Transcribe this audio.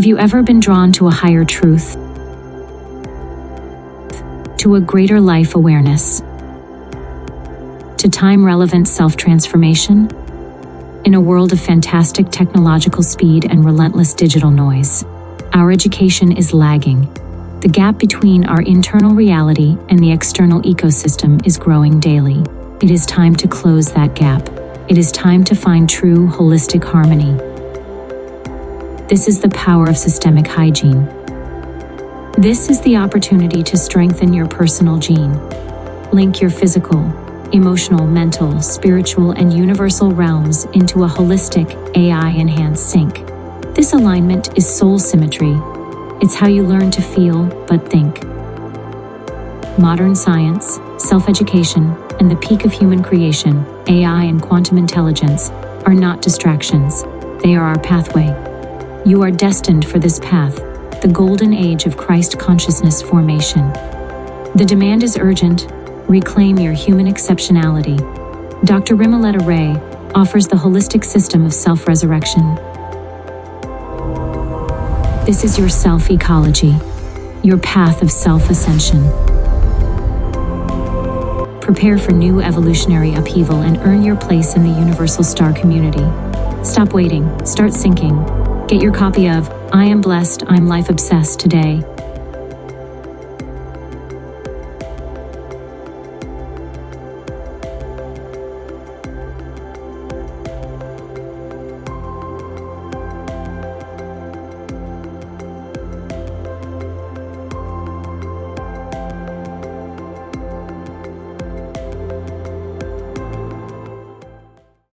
Have you ever been drawn to a higher truth? To a greater life awareness? To time-relevant self-transformation? In a world of fantastic technological speed and relentless digital noise, our education is lagging. The gap between our internal reality and the external ecosystem is growing daily. It is time to close that gap. It is time to find true, holistic harmony. This is the power of systemic hygiene. This is the opportunity to strengthen your personal gene. Link your physical, emotional, mental, spiritual, and universal realms into a holistic, AI-enhanced sync. This alignment is soul symmetry. It's how you learn to feel, but think. Modern science, self-education, and the peak of human creation, AI and quantum intelligence, are not distractions. They are our pathway. You are destined for this path, the golden age of Christ consciousness formation. The demand is urgent. Reclaim your human exceptionality. Dr. Rimaletta Ray offers the holistic system of self-resurrection. This is your self-ecology, your path of self-ascension. Prepare for new evolutionary upheaval and earn your place in the universal star community. Stop waiting, start syncing. Get your copy of I Am Blessed, I'm Life Obsessed today.